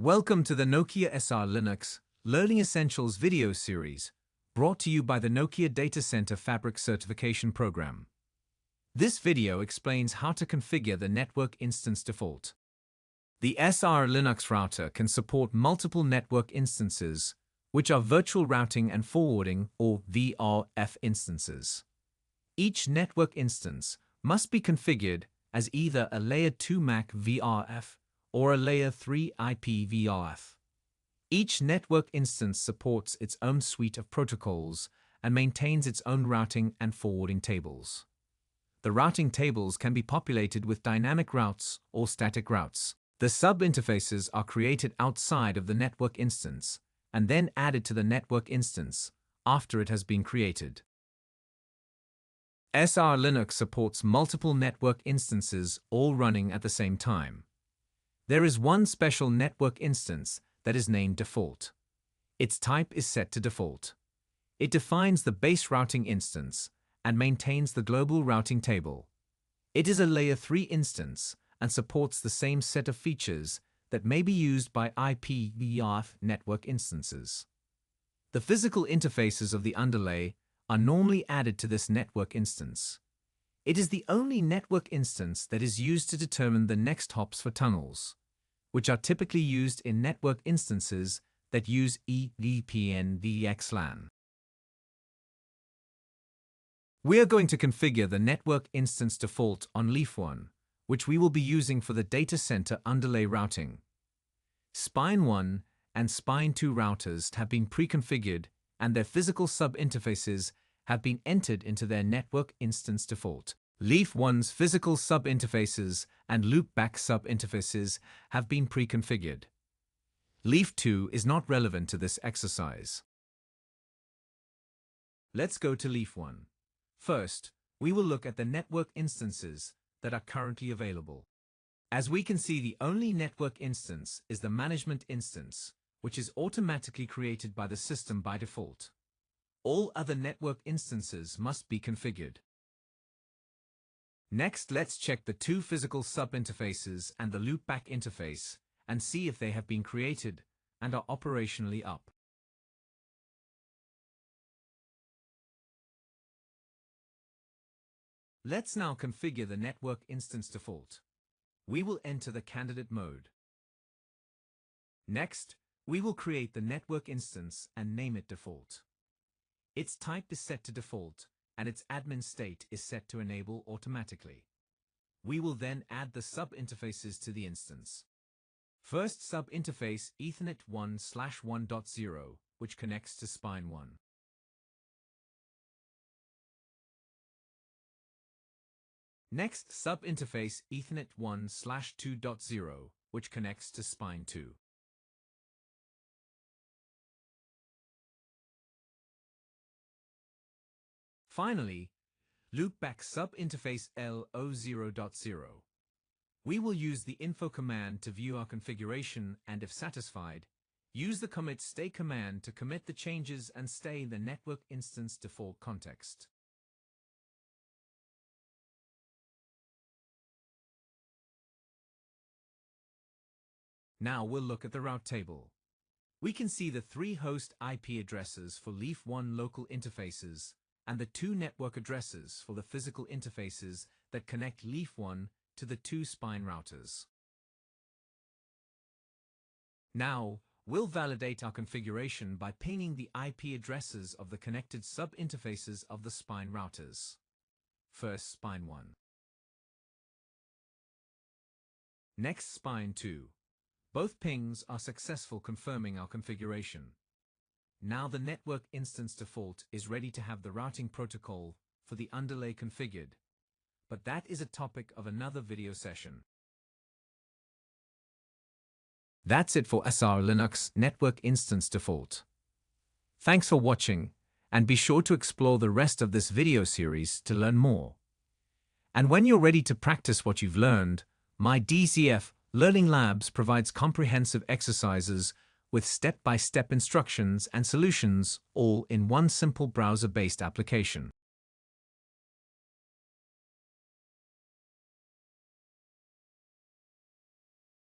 Welcome to the Nokia SR Linux Learning Essentials video series, brought to you by the Nokia Data Center Fabric Certification Program. This video explains how to configure the network instance default. The SR Linux router can support multiple network instances, which are virtual routing and forwarding or VRF instances. Each network instance must be configured as either a Layer 2 MAC VRF or a Layer 3 IP VRF. Each network instance supports its own suite of protocols and maintains its own routing and forwarding tables. The routing tables can be populated with dynamic routes or static routes. The sub-interfaces are created outside of the network instance and then added to the network instance after it has been created. SR Linux supports multiple network instances all running at the same time. There is one special network instance that is named default. Its type is set to default. It defines the base routing instance and maintains the global routing table. It is a Layer 3 instance and supports the same set of features that may be used by IPv4 network instances. The physical interfaces of the underlay are normally added to this network instance. It is the only network instance that is used to determine the next hops for tunnels, which are typically used in network instances that use EVPN VXLAN. We are going to configure the network instance default on Leaf 1, which we will be using for the data center underlay routing. Spine 1 and Spine 2 routers have been pre-configured and their physical sub-interfaces have been entered into their network instance default. Leaf 1's physical sub-interfaces and loopback sub-interfaces have been pre-configured. Leaf 2 is not relevant to this exercise. Let's go to Leaf 1. First, we will look at the network instances that are currently available. As we can see, the only network instance is the management instance, which is automatically created by the system by default. All other network instances must be configured. Next, let's check the two physical sub-interfaces and the loopback interface and see if they have been created and are operationally up. Let's now configure the network instance default. We will enter the candidate mode. Next, we will create the network instance and name it default. Its type is set to default, and its admin state is set to enable automatically. We will then add the sub-interfaces to the instance. First sub-interface Ethernet 1/1.0, which connects to Spine 1. Next sub-interface Ethernet 1/2.0, which connects to Spine 2. Finally, loopback sub-interface L00.0. We will use the info command to view our configuration and, if satisfied, use the commit stay command to commit the changes and stay the network instance default context. Now we'll look at the route table. We can see the 3 host IP addresses for Leaf 1 local interfaces and the 2 network addresses for the physical interfaces that connect Leaf 1 to the 2 Spine routers. Now, we'll validate our configuration by pinging the IP addresses of the connected sub-interfaces of the Spine routers. First Spine 1. Next Spine 2. Both pings are successful, confirming our configuration. Now the network instance default is ready to have the routing protocol for the underlay configured, but that is a topic of another video session. That's it for SR Linux network instance default. Thanks for watching, and be sure to explore the rest of this video series to learn more. And when you're ready to practice what you've learned, my DCF Learning Labs provides comprehensive exercises with step-by-step instructions and solutions, all in one simple browser-based application.